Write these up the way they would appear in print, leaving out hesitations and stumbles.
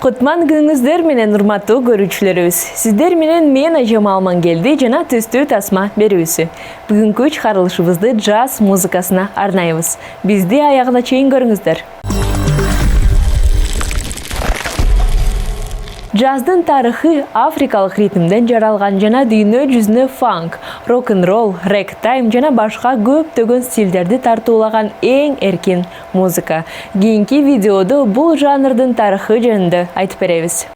Кутман күнүңүздөр менен урматтуу көрүүчүлөрүбүз. Сиздер менен мен Ажам Алмангелди жана түстүү тасма берүүсү. Бүгүнкү чыгарылышыбызды джаз музыкасына арнайбыз. Бизди аягына чейин көрүңүздөр. Джаздын тарыхы африкалык ритмден жаралган жана дүйнө жүзүнө фанк, рок-н-ролл, рэг-тайм жана башка көптөгөн стилдерди тартуулаган эң эркин музыка. Кийинки видеодо бул жанрдын тарыхы жөнүндө айтып беребиз.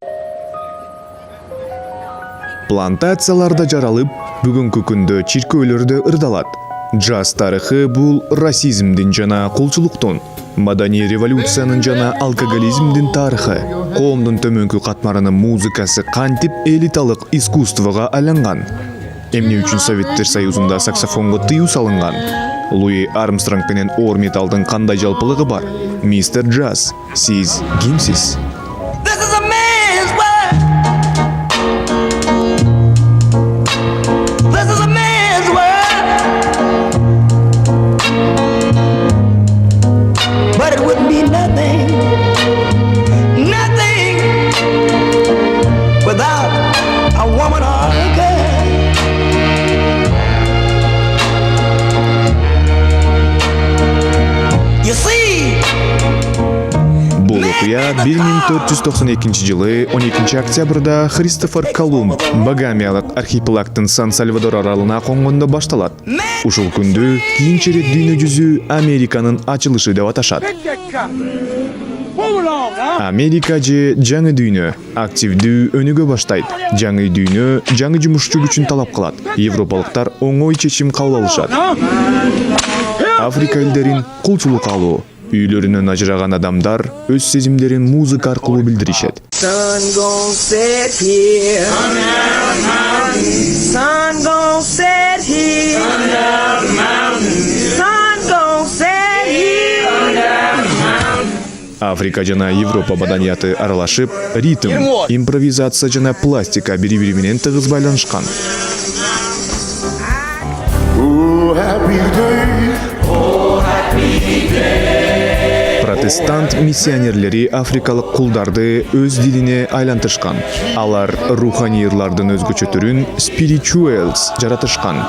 Плантацияларда жаралып, бүгүнкү күндө чиркөөлөрдө ырдалат. Джаз тарыхы бул расизмдин жана кулчулуктун, маданий революциянын жана алкоголизмдин тарыхы. Коомдун төмөнкү катмарынын музыкасы кантип элиталык искусствого айланган. Эмне үчүн Советтер Союзунда саксофонго тыюу салынган? Луи Армстронг менен оор металдын кандай жалпылыгы бар? Мистер Джаз, сиз кимсиз? Бул окуя 1492 жылы 12 октябрда Христофор Колумб Багамиялык архипелагдын Сан-Сальвадор аралына конгондо башталат. Ушул күндү кийинчерээк дүйнө жүзү Американын ачылышы деп аташат. Америка же жаңы дүйнө активдүү өнүгө баштайт. Жаңы дүйнө жаңы жумушчу күчүн талап кылат. Европалыктар оңой чечим кабыл алышат. Африка элдерин кулчулук алуу, үйлөрүнөн ажыраган адамдар өз сезимдерин музыка аркылуу билдиришет. Африка жана Европа маданияты аралашып, ритм, импровизация жана пластика бири-бири менен тыгыз байланышкан. Протестант миссионерлери африкалык кулдарды өз дилине айлантышкан. Алар руханий ырлардын өзгөчө түрүн spirituals жаратышкан.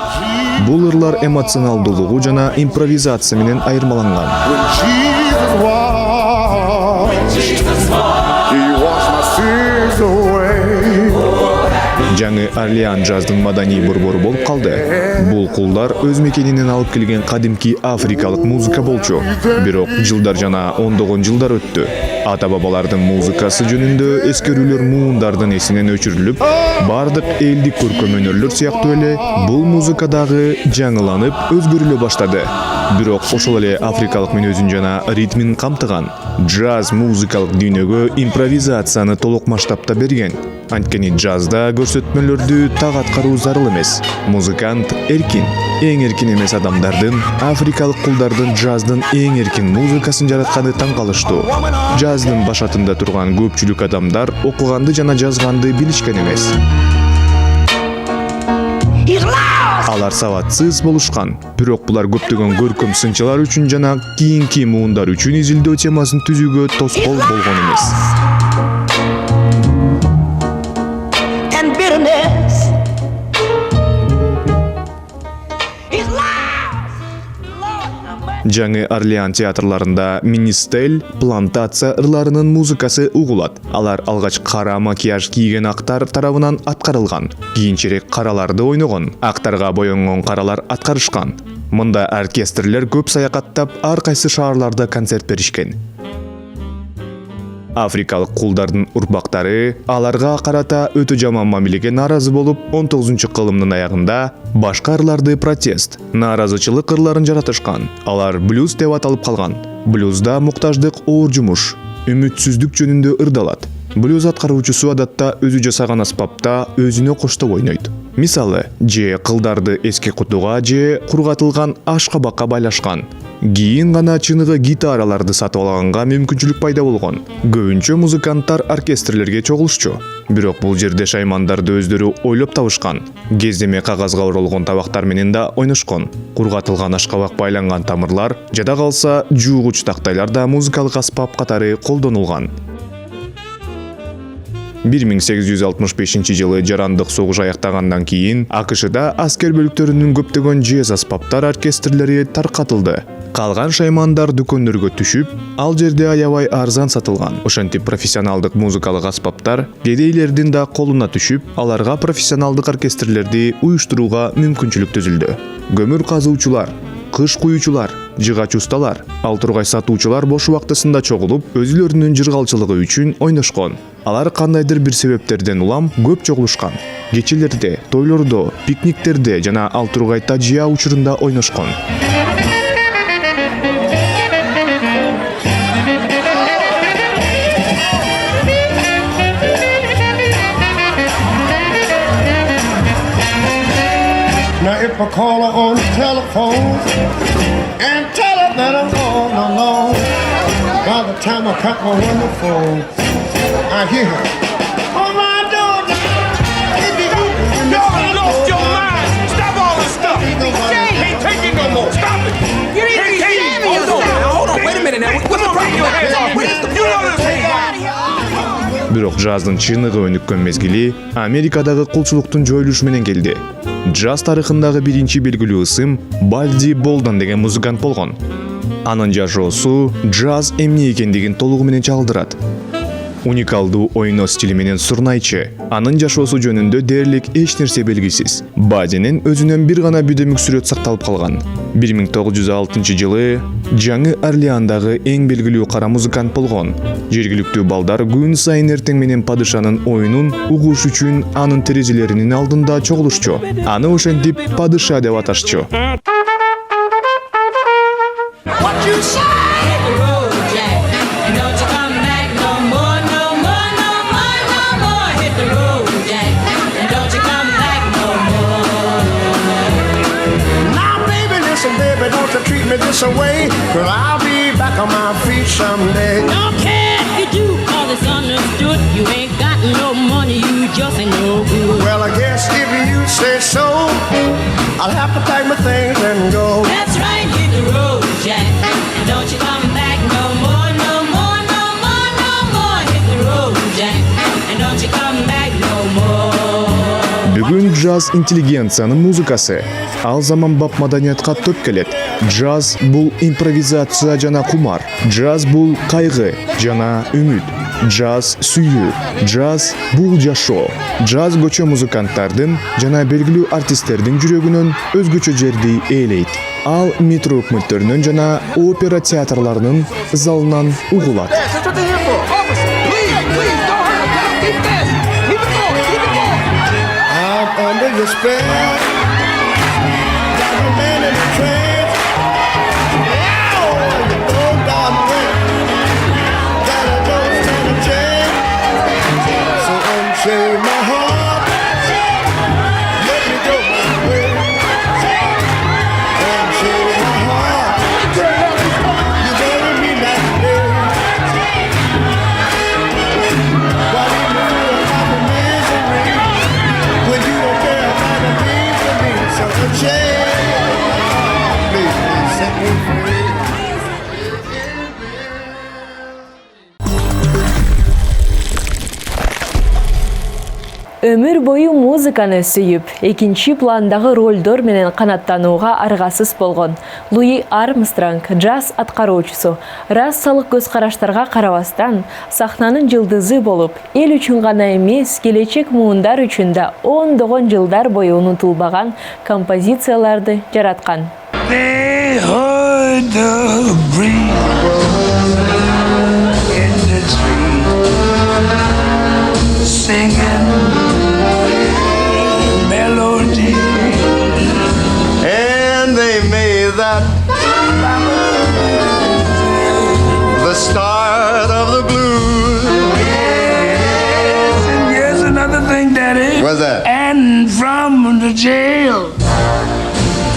Бул ырлар эмоционалдуулугу жана импровизация менен айырмаланган. Жаңы Орлеан джаздын маданий борбору болуп калды. Бул кулдар өз мекенинен алып келген кадимки африкалык музыка болчу. Бирок жылдар жана ондогон жылдар өттү. Ата-бабалардын музыкасы жөнүндө эскерүүлөр муундардын эсинен өчүрүлүп, бардык элдик көркөм өнөрлөр сыяктуу эле бул музыка дагы жаңыланып, өзгөрүлө баштады. Бирок ошол эле африкалык мүнөзүн жана ритмин камтыган. Джаз музыкалык дүйнөгө импровизацияны толук масштабта берген. Анткени джазда көрсөтмөлөрдү так аткаруу зарыл эмес. Музыкант эркин, эң эркин эмес адамдардын, африкалык кулдардын джаздын эң эркин музыкасын жаратканы таң калыштуу. Джаздын башатында турган көпчүлүк адамдар окуганды жана жазганды билишкен эмес. Алар сабатсыз болушкан, бирок булар көптөгөн көркөм сынчалар үчүн жана кийинки муундар үчүн изилдөө темасын түзүүгө тоскоол болгон эмес. Жаңы Орлеан театрларында министель, плантация ырларынын музыкасы угулат. Алар алгач кара макияж кийген актар тарабынан аткарылган. Кийинчерээк караларды ойногон, актарга боенгон каралар аткарышкан. Мында оркестрлер көп саякаттап, ар кайсы шаарларда концерт беришкен. Африкалык кулдардын урпактары аларга карата өтө жаман мамилеге нааразы болуп, 19-кылымдын аягында башка ырларды протест, нааразычылык ырларын жаратышкан. Алар блюз деп аталып калган. Блюзда муктаждык оор жумуш, үмүтсүздүк жөнүндө ырдалат. Блюз аткаруучусу адатта өзү жасаган аспапта өзүнө коштоп ойнойт. Мисалы, же кылдарды эске кутууга же кургатылган ашкабакка байлашкан. Кийин гана чыныгы гитараларды сатып алганга мүмкүнчүлүк пайда болгон. Көбүнчө музыканттар оркестрлерге чогулушчу. Бирок бул жерде шаймандарды өздөрү ойлоп табышкан. Кездеме кагазга оролгон табактар менен да ойношкон. Кургатылган ашкабак байланган тамырлар, жада калса жуугуч тактайлар да музыкалык аспап катары колдонулган. 1865 жылы жарандык согуш аяктагандан кийин АКШда аскер бөлүктөрүнүн көптөгөн жез аспаптар оркестрлери таркатылды. Калган шаймандар дүкөндөргө түшүп, ал жерде аябай арзан сатылган. Ошентип профессионалдык музыкалык аспаптар кедейлердин да колуна түшүп, аларга профессионалдык оркестрлерди уюштурууга мүмкүнчүлүк түзүлдү. Көмүр казуучулар, кыш куюучулар, жыгач усталар, ал тургай сатуучулар бош убактысында чогулуп, өзүлөрүнүн жыргалчылыгы үчүн ойношкон. Алар кандайдыр бир себептерден улам көп чогулушкан. Кечелерде, тойлордо, пикниктерде жана ал тургай тажыя учурунда ойношкон. Now if I call her on the telephone and tell her that I'm all alone, by the time I cut my on the phone, I hear her. Oh my door, y'all lost your mind. Stop all this stuff. Can't take it no more. Stop it. You need to be shaming yourself. Hold on, wait a minute now. What's the problem? Your hands off with it. You know this ain't right. Бирок джаздын чыныгы өнүккөн мезгили Америкадагы кулчулуктун жоюлушу менен келди. Джаз тарыхындагы биринчи белгилүү ысым Бадди Болден деген музыкант болгон. Анын жашоосу джаз эмне экендигин толугу менен чагылдырат. Уникалдуу ойноо стили менен сурнайчы, анын жашоосу жөнүндө дээрлик эч нерсе белгисиз. Баддинин өзүнөн бир гана бүдөмүк сүрөт сакталып калган. 1906 жылы Жаңы Орлеандагы эң белгилүү кара музыкант болгон. Жергиликтүү балдар күн сайын эртең менен падышанын оюнун угуш үчүн анын терезелеринин алдында чогулушчу. Аны ошентип падыша деп аташчу. don't you treat me this way, 'cause I'll be back on my feet someday. Don't care if you do, 'cause it's understood. You ain't got no money, you just ain't no good. Well, I guess if you say so, I'll have to pack my things and go. That's right, hit the road, Jack. And don't you come back no more, no more, no more, no more. Hit the road, Jack. And don't you come back no more. Бүгүн джаз интеллигенциянын музыкасы. Ал заманбап маданиятка төп келет. Джаз бул импровизация жана кумар. Джаз бул кайгы жана үмүт. Джаз сүйүү. Джаз бул жашоо. Джаз көчө музыканттардын жана белгилүү артисттердин жүрөгүнөн өзгөчө жерди ээлейт. Ал метро өкмөттөрүнөн жана опера театрларынын залынан угулат. Under your spell, got a man in a trance. Oh, you know God will, that I don't stand a chance. So unchain my heart, let me go my way. Unchain my heart, you bury me that day. While you know I'm a misery, when you don't care about the things for me, so unchain, please set me free. Өмүр бою музыканы сүйүп, экинчи пландагы ролдор менен канаттанууга аргасыз болгон Луи Армстронг, джаз аткаруучусу, расалык көз караштарга карабастан сахнанын жылдызы болуп, эл үчүн гана эмес, келечек муундар үчүн да ондогон жылдар бою унутулбаган композицияларды жараткан. They heard the breeze in the tree singing melody, And they made that the start of the blues. was that? And from the jail,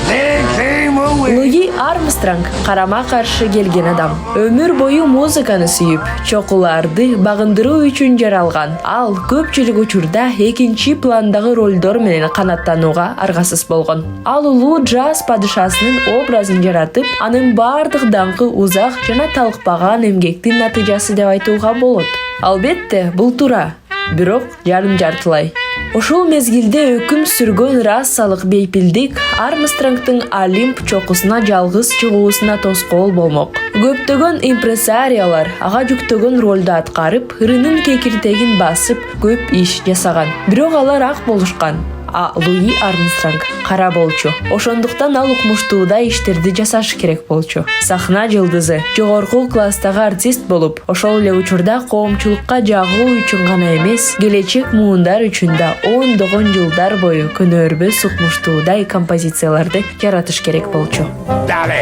they came away. Луи Армстронг карама каршы келген адам. Өмүр бою музыканы сүйүп, чокуларды багындыруу үчүн жаралган. Ал көпчүлүк учурда экинчи пландагы ролдор менен канаттанууга аргасыз болгон. Ал улуу джаз падышасынын образын жаратып, анын бардык даңкы узак жана талыкпаган эмгектин натыйжасы деп айтууга болот. Албетте, бул туура, бирок жарым-жартылай. Ошол мезгилде өкүм сүргөн расалык бейпилдик Армстронгдун Олимп чокусуна жалгыз чыгуусуна тоскоол болмок. Көптөгөн импресариялар ага жүктөгөн ролду аткарып, ырынын кекиртегин басып, көп иш жасаган. Бирок алар ак болушкан. А Луи Армстронг кара болчу. Ошондуктан ал укмуштууда иштерди жасаш керек болчу. Сахна жылдызы, жогорку класстагы артист болуп, ошол эле учурда коомчулукка жагуу үчүн гана эмес, келечек муундар үчүн да ондогон жылдар бою көнөрбөс укмуштуудай композицияларды жаратыш керек болчу. Dolly,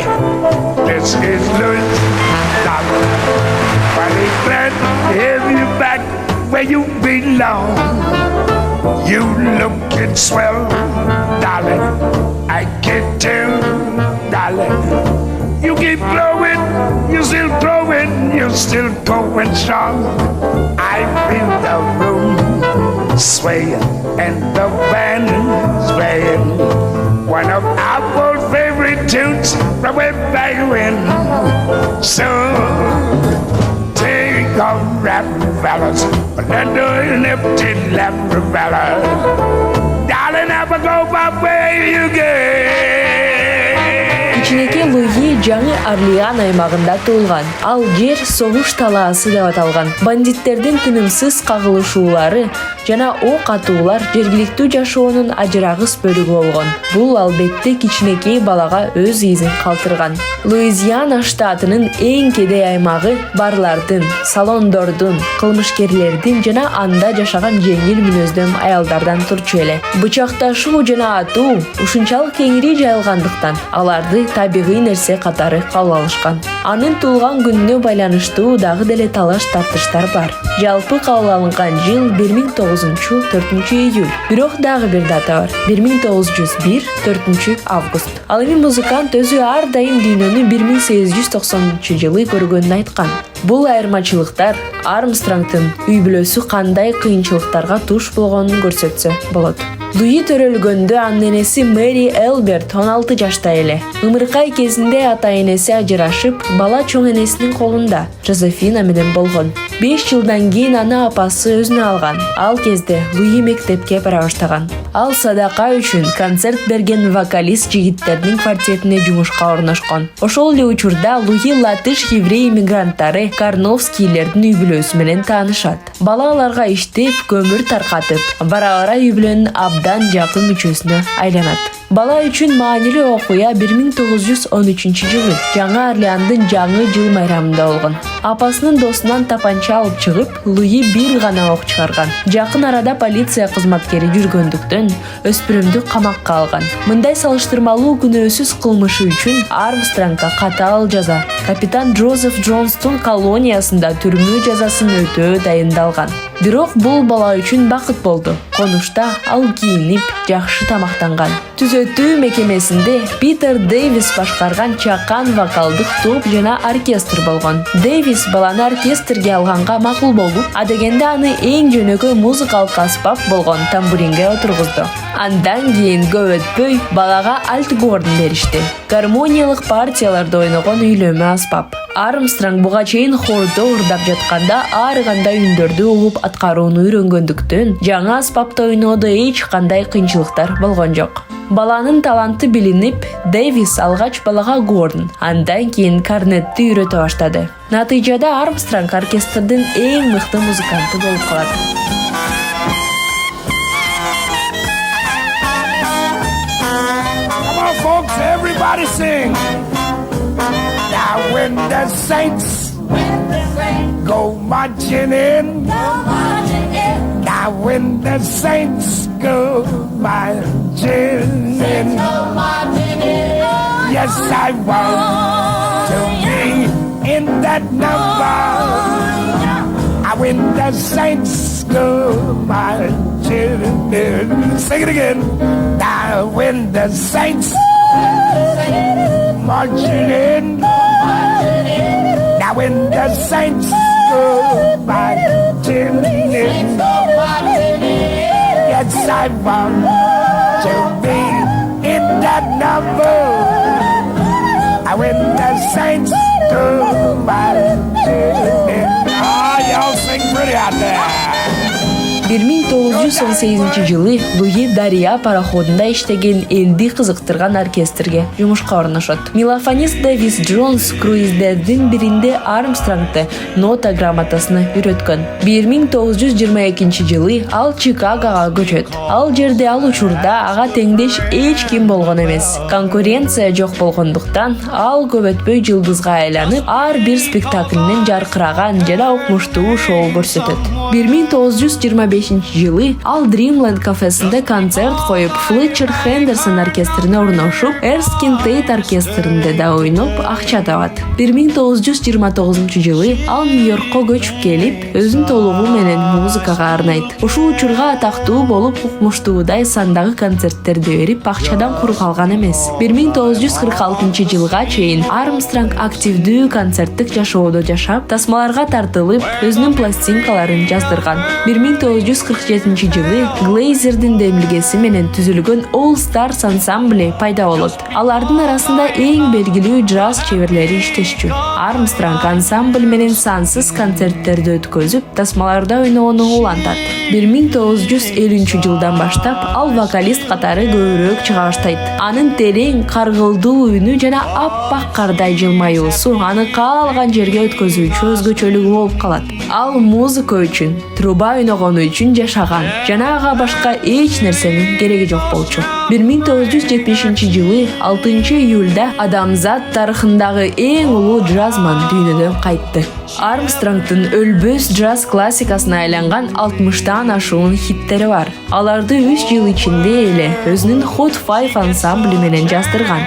this is Louis. Dolly, funny glad to have you back where you belong. You lookin' swell, Dolly. I can tell, Dolly. You keep glowing, you still growing, you're still going strong. I feel the room swaying and the band swaying. One of our old favorite tunes from way back when. So take a rap, fellas, let the nifty lap, fellas. Darling, never go by where you get. Кичинекей Луи Жаңы Орлеан аймагында туулган. Ал жер согуш талаасы деп аталган. Бандиттердин тынымсыз кагылышуулары жана ок атуулар жергиликтүү жашоонун ажырагыс бөлүгү болгон. Бул албетте кичинекей балага өз изин калтырган. Луизиана штатынын эң кедей аймагы барлардын, салондордун, кылмышкерлердин жана анда жашаган жеңил мүнөздөм аялдардан турчу эле. Бычакташуу жана атуу ушунчалык кеңири жайылгандыктан аларды табигый нерсе катары кабыл алышкан. Анын туулган күнүнө байланыштуу дагы деле талаш-тартыштар бар. Жалпы кабыл алынган жыл 1904 июль. Бирок дагы бир дата бар. 1901 4 август. Ал эми музыкант өзү ар дайым дүйнөнү 1890 жылы көргөнүн айткан. Бул айырмачылыктар Армстронгдун үй бүлөсү кандай кыйынчылыктарга туш болгонун көрсөтсө болот. Луи төрөлгөндө анын энеси Мэри Элберт 16 жашта эле. Ымыркай кезинде ата-энеси ажырашып, бала чоң энесинин колунда, Жозефина менен болгон. 5 жылдан кийин аны апасы өзүнө алган. Ал кезде Луи мектепке бара баштаган. Ал садака үчүн концерт берген вокалист жигиттердин квартетине жумушка орношкон. Ошол эле учурда Луи латыш еврей иммигранттары Карновскийлердин үй бүлөсү менен таанышат. Бала аларга иштеп, көмүр таркатып, бара-бара үй бүлөнүн абдан жакын мүчөсүнө айланат. Бала үчүн маанилүү окуя 1913 жылы Жаңы Орлеандын жаңы жыл майрамында болгон. Апасынын досунан тапанча алып чыгып, Луи бир гана ок чыгарган. Жакын арада полиция кызматкери жүргөндүктөн өспүрүмдү камакка алган. Мындай салыштырмалуу күнөөсүз кылмышы үчүн Армстронгго катаал жаза капитан Джозеф Джонстон колониясында түрмүү жазасын өтөө дайындалган. Бирок бул бала үчүн бакыт болду. Конушта ал кийинип, жакшы тамактанган. Түзөтүү мекемесинде Питер Дэвис башкарган чакан вокалдык топ жана оркестр болгон. Дэвис баланы оркестрге алганга макул болуп, адегенде аны эң жөнөкөй музыкалык аспап болгон тамбуринге отургузду. Андан кийин көп өтпөй балага альтгорн беришти. Гармониялык партияларды ойногон үйлөмө аспап. Армстронг буга чейин хордо урдап жатканда ар кандай үндөрдү угуп аткарууну үйрөнгөндүктөн жаңы аспапта ойноодо эч кандай кыйынчылыктар болгон жок. Баланын таланты билинип, Дэвис алгач балага горн, андан кийин корнетти үйрөтө баштады. Натыйжада Армстронг оркестрдин эң мыкты музыканты болуп калат. Come on, folks, everybody sing. Now when the saints go marching in. Now when the saints go marching in. Yes, I want to be in that number. When the saints go marching in. Sing it again. Now when the saints marching in. Now when the saints go marching in. Yes, I want to be in that number. Now when the saints go marching in. Ah, y'all sing pretty out there. 1918 жылы Луи Дария пароходунда иштеген элди кызыктырган оркестрге жумушка орношот. Мелофонист Дэвис Джонс круиздердин биринде Армстронгду нота грамотасыны үйрөткөн. 1922 жылы ал Чикагога көчөт. Ал жерде ал учурда ага теңдеш эч ким болгон эмес. Конкуренция жок болгондуктан ал көп өтпөй жылдызга айланып, ар бир спектаклинин жаркыраган жана укмуштуу шоу көрсөтөт. 1925 жылы ал Dreamland кафесинде концерт коюп, Флетчер Хендерсон оркестрине орношуп, Эрскин Тейт оркестринде да ойноп, акча табат. 1929 жылы ал Нью-Йоркко көчүп келип, өзүнүн толугу менен музыкага арнайт. Ушул учурга атактуу болуп, укмуштуудай сандагы концерттерди берип, акчадан кур калган эмес. 1946 жылга чейин Армстронг активдүү концерттик жашоодо жашап, тасмаларга тартылып, өзүнүн пластинкаларын жаздырган. 1947 жылы Глейзердин демилгеси менен түзүлгөн All Stars ансамбле пайда болот. Алардын арасында эң белгилүү джаз чеберлери иштешчү. Армстронг ансамбль менен сансыз концерттерди өткөзүп, тасмаларда ойноону улантат. 1950 жылдан баштап ал вокалист катары көбүрөөк чыга баштайт. Анын терең, каргылдуу үнү жана аппак кардай жылмаюусу аны каалган жерге өткөзүүчү өзгөчөлүгү болуп калат. Ал музыка үчүн, труба ойногону үчүн жашаган жана ага башка эч нерсенин кереги жок болчу. 1970 жылы 6 июлда адамзат тарыхындагы эң улуу джазман дүйнөдөн кайтты. Армстронгдун өлбөс джаз классикасына айланган 60тан ашуун хиттери бар. Аларды 3 жыл ичинде эле өзүнүн Hot Five ансамблі менен жаздырган.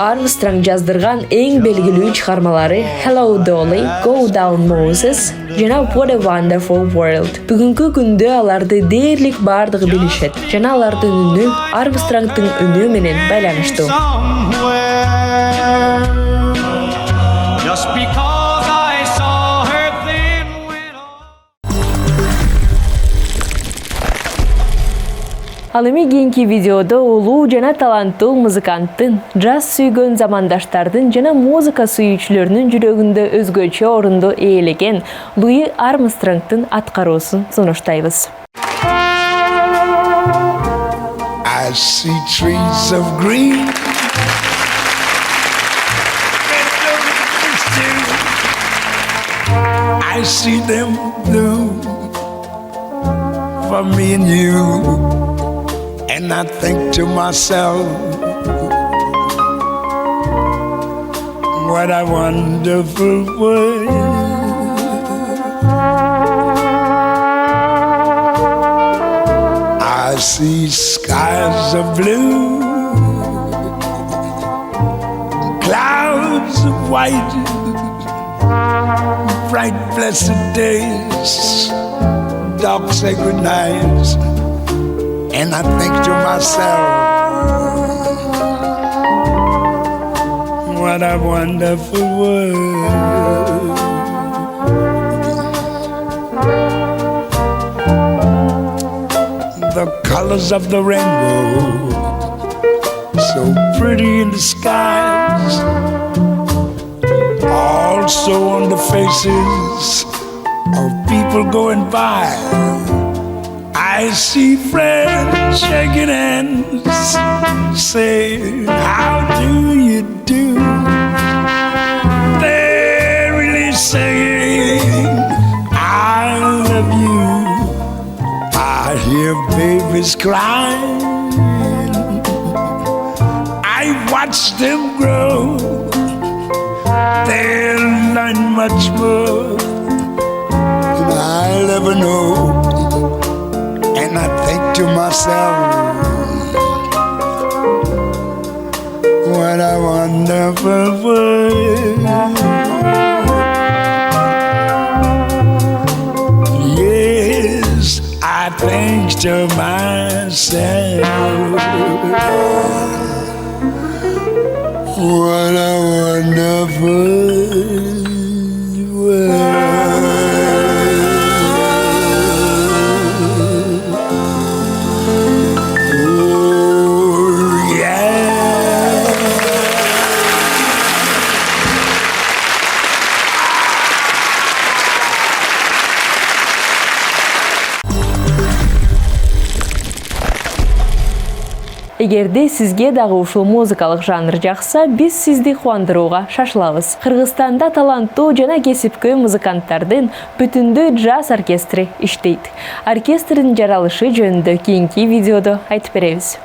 Армстронг жаздырган эң белгилүү чыгармалары Hello Dolly, Go Down Moses жана What a Wonderful World. Бүгүнкү күндө аларды дээрлик бардыгы билишет жана алардын үнү Армстронгдун үнү менен байланыштуу. Just because I saw her then went on. Ал эми кийинки видеодо улуу жана таланттуу музыканттын, джаз сүйгөн замандаштардын жана музыка сүйүүчүлөрүнүн жүрөгүндө өзгөчө орунду ээлеген Луи Армстронгдун аткаруусун сунуштайбыз. I see trees of green. I see them blue for me and you. And I think to myself, what a wonderful world. I see skies of blue, clouds of white, bright blessed days, dark sacred nights. And I think to myself, what a wonderful world. The colors of the rainbow, so pretty in the skies, also on the faces of people going by. I see friends shaking hands, saying, how do you do? They're really saying, I love you. I hear babies crying. I watch them grow. They'll learn much more than I'll ever know. And I think to myself, what a wonderful world. Yeah. I think to myself, what a wonderful world. Oh, yeah. Эгерде сизге дагы ушул музыкалык жанр жакса, биз сизди кубандырууга шашылабыз. Кыргызстанда таланттуу жана кесипкөй музыканттардын бүтүндүү джаз оркестри иштейт. Оркестрдин жаралышы жөнүндө кийинки видеодо айтып беребиз.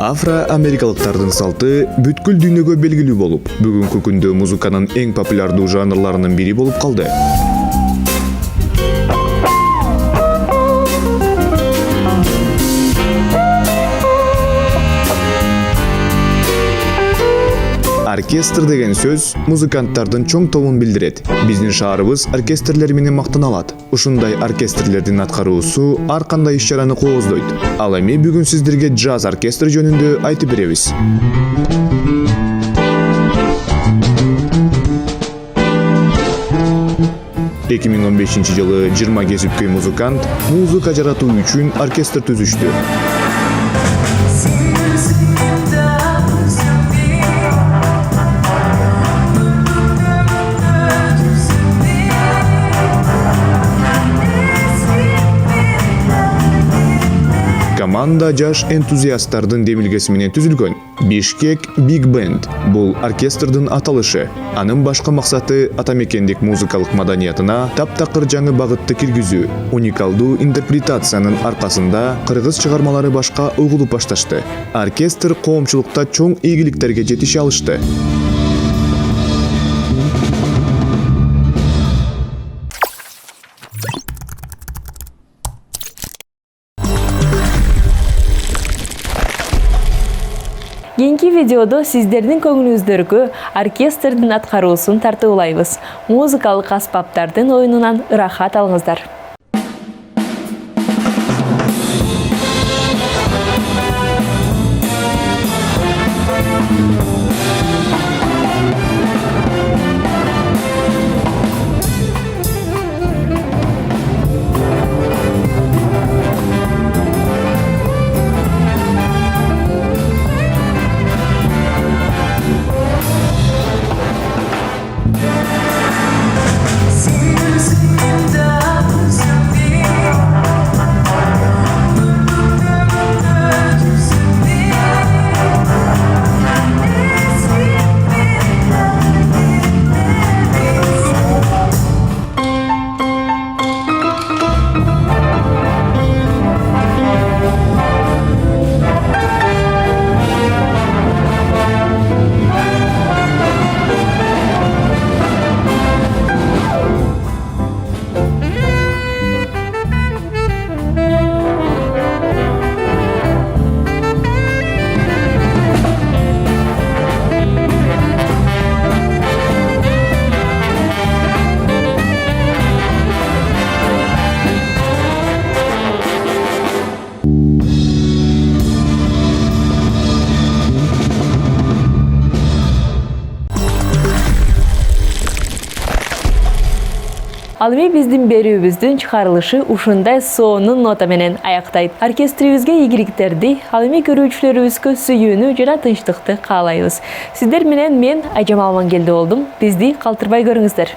Афро-америкалыктардын салты бүткүл дүйнөгө белгилүү болуп, бүгүнкү күндө музыканын эң популярдуу жанрларынын бири болуп калды. Оркестр деген сөз музыканттардын чоң тобун билдирет. Биздин шаарыбыз оркестрлер менен мактаналат. Ушундай оркестрлердин аткаруусу ар кандай иш-чараны кооздойт. Ал эми бүгүн сиздерге джаз оркестри жөнүндө айтып беребиз. жылы 20 кесипкөй музыкант музыка жаратуу үчүн оркестр түзүштү. Команда жаш энтузиасттардын демилгеси менен түзүлгөн. Бишкек Big Band бул оркестрдин аталышы. Анын башкы максаты атамекендик музыкалык маданиятына таптакыр жаңы багытты киргизүү. Уникалдуу интерпретациянын аркасында кыргыз чыгармалары башка угулуп башташты. Оркестр коомчулукта чоң ийгиликтерге жетише алышты. Кийинки видеодо сиздердин көңүлүңүздөргө оркестрдин аткаруусун тартуулайбыз. Музыкалык аспаптардын оюнунан ырахат алыңыздар. Ал эми биздин берүүбүздүн чыгарылышы ушундай сонун нота менен аяктайт. Оркестрибизге ийгиликтерди, ал эми көрүүчүлөрүбүзгө сүйүүнү жана тынчтыкты каалайбыз. Сиздер менен мен Айжамал Мангелди болдум. Бизди калтырбай көрүңүздөр.